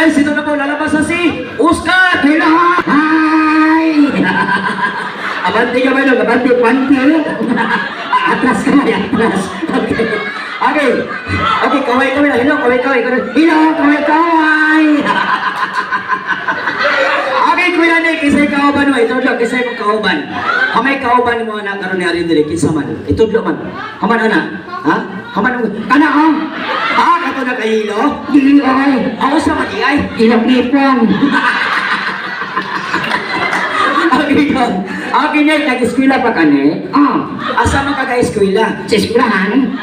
guys, ito na po lalabas na si Oscar. Hello! Hi! Abante ka ba nung? Abante, kwante. Atras ka na, atras. Okay. Okay. Okay, kaway na. Hello, kaway. Hello, kaway! Okay, Kuya Nick, kisay kauban mo. Itudlo, kisay mo kauban. Kamay kauban mo na karon ni Ari dili kinsa man. Itudlo man. Haman ana. Ha? Haman mo. Kana ko. Ha, kato na kahilo? Dili ay. Ako sa mati ay. Ilap-lipon. Okay, ko. Okay, Nick, nag-eskwela pa ka, Nick? Asa man ka ka-eskwela? Sa eskwelahan.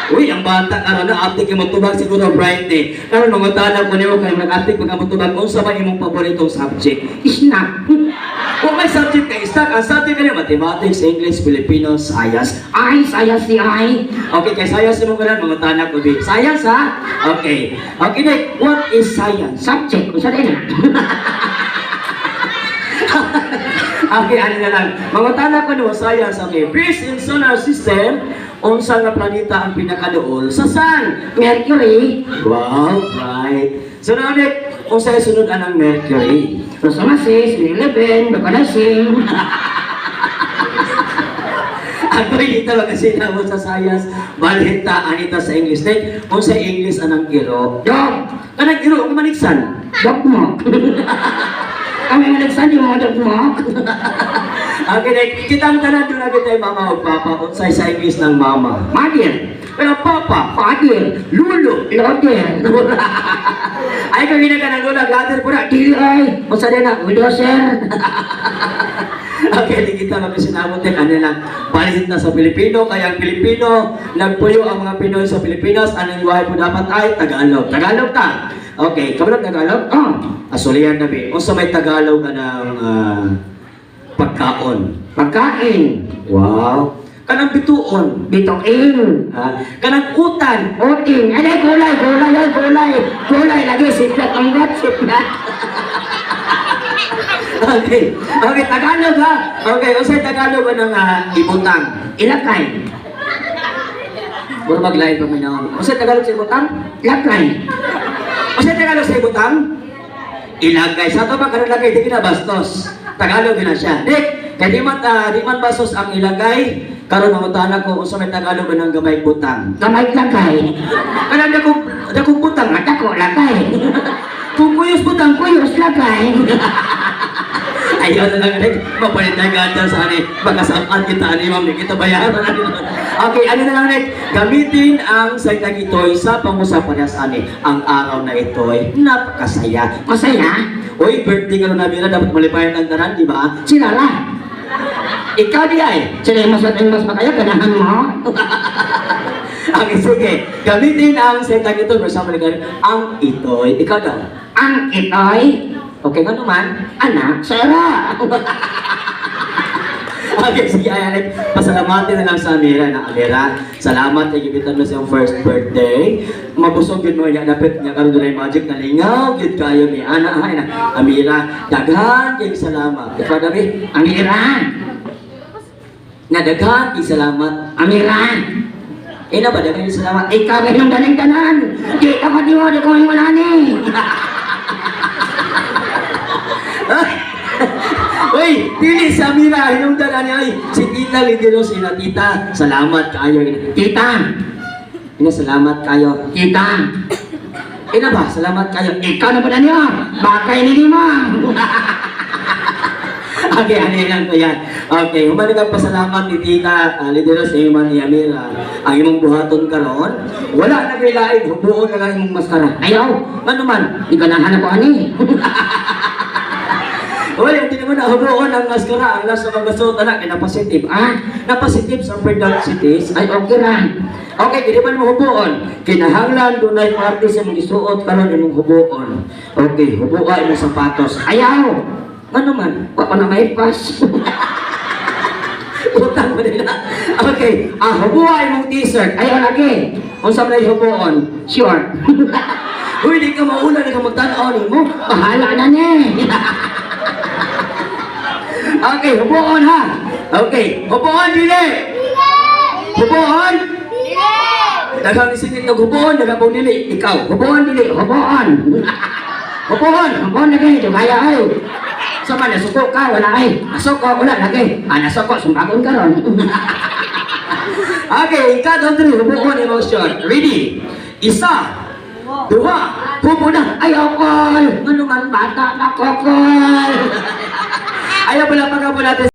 Uy, ang bata karon na aptik yung matubag siguro bright eh. Karon mga tanong ko niyo kay nag-aptik mga matubag kung sa ba imong paboritong subject? Snack. Kung may subject kay stock, ang subject kay mathematics, English, Filipino, science. Ay, sayas si ay. Okay, kay science mo kanan mga tanong ko di. Science ha? Okay. Okay, Nick, what is science? Subject ko sa rin. Okay, ano na lang. Mga tanong ko no, science. Okay, first in solar system, unsa nga planeta ang pinakaduol sa sun? Mercury. Wow, right. So now, Nick, kung sa'yo sunod anang Mercury? Rosamasis, 11, Bakanasing. Ako dito magkasinabot sa science, balita anita sa English. Nick, kung sa English anang iro? Dog. Kanang iro, kumaniksan? Dog mo. Kami managsan yung mga dog mo. Okay, Nick, kitang tanan doon agad tayo mama o papa, kung sa English ng mama. Mother. Pero papa, Father. lulo. Loder. Ay, kung ginagawa ng lula, gather po na. Dili ay. Masa rin na. Ulo, sir. Okay, di kita magkasinabot din ano lang, balisit na sa Pilipino, kaya ang Pilipino, nagpuyo ang mga Pinoy sa Pilipinas, anong buhay po dapat ay Tagalog. Tagalog ka. Okay, kamulang Tagalog? Asulihan na bi. Kung sa may Tagalog ka ng pagkaon. Pagkain. Wow. Kanang bituon. Bituin. Kanang utan. Uting. Ay, gulay. Lagi, siplat ang gat, siplat. Okay. Okay, Tagalog ha. Okay, kung sa Tagalog ka ng ibutang. Ilakay. Puro maglain pa may naman. Kung sa Tagalog sa ibutang? Lakay. Kung sa Tagalog sa ibutang? Ilagay. Sa ito ba ka nalagay? Di kinabastos. Tagalog na siya. Dik, kaya di man bastos ang ilagay. Karon ang utana ko kung sa may Tagalog ng gamay butang. Gamay lakay. Kanang dakong butang. At ako, lakay. Kung kuyos butang, Kuyos lakay. ayaw na lang rin. Mapalit na ganda sa ani. Magkasaan kita ani, ma'am. Kita bayaran na rin. Okay, ano na lang rin. Gamitin ang salita ito'y sa pangusapan sa ani. Ang araw na ito'y napakasaya. Masaya. Uy, birthday ka na nabira. Dapat malipayan ang tanan, di ba? Sila lang. Ikaw di ay. Sila yung mas makaya, ganahan mo. Okay, sige. Gamitin ang salita ito'y bersama dengan ang ito'y. Ikaw daw. Ang ito'y Okay nga naman. anak, sera. Okay, sige, ayan. Pasalamatin na lang sa Amira na Amira. Salamat kay gibitan mo sa iyong first birthday. Mabusog yun mo niya. Dapat niya karoon doon ay magic na lingaw. Gid kayo ni Ana. Ay na. Amira, daghan kay salamat. Ikaw na rin. Amiran. Na daghan kay salamat. Amiran. Na ba daghan kay salamat? Ikaw rin ang galing-ganan. Di ka matiwa, di ko yung wala ni. Uy, dili sa Amira. Hinungdan niya ay si Tita Lidero sina Tita. Salamat kayo. Tita. Salamat kayo. Tita. Na ba? Salamat kayo. Ikaw na ba na niya? Bakay ni Lima. Okay, ano yan ko yan. Okay, humalik ang pasalamat ni Tita Lidero sa iman ni Amira. Ang imong buhaton karon, wala na kay laig, hubuon na lang imong maskara. Ayaw. Ano man? Di ganahan ako ani. Uy, hindi naman nahubuon ang maskara. Ang last na magasuot na napositive. Napositive sa productivities. Ay, okay lang. Okay, hindi man mo hubuon. Kinahanglan doon ay party sa mga isuot karon imong hubuon. Okay, hubuon imong sapatos. Ayaw. Ano man? Wako na may pass. Utang mo nila. Okay, hubuan mong t-shirt. Ayaw lagi. Kung saan na hubuan? Sure. Uy, di ka mauna, di ka magtanaw ni mo. Bahala na ni. Okay, hubuan ha. Okay, hubuan, dili. Hubuan. Dagang isingit na hubuan, dagang dili. Ikaw, hubuan, dili. Hobon. Upuhon. Ang lagi, kaya ay. Sama nasuko ka, wala ay. Nasuko, wala lagi. Nasuko, Sumbagon ka ron. Okay, count on 3. Upuhon emotion. Ready? Isa, duha, hubo na. Ayaw, Kol. Ano man bata na ko, Kol. Ayaw pala pagkapo natin.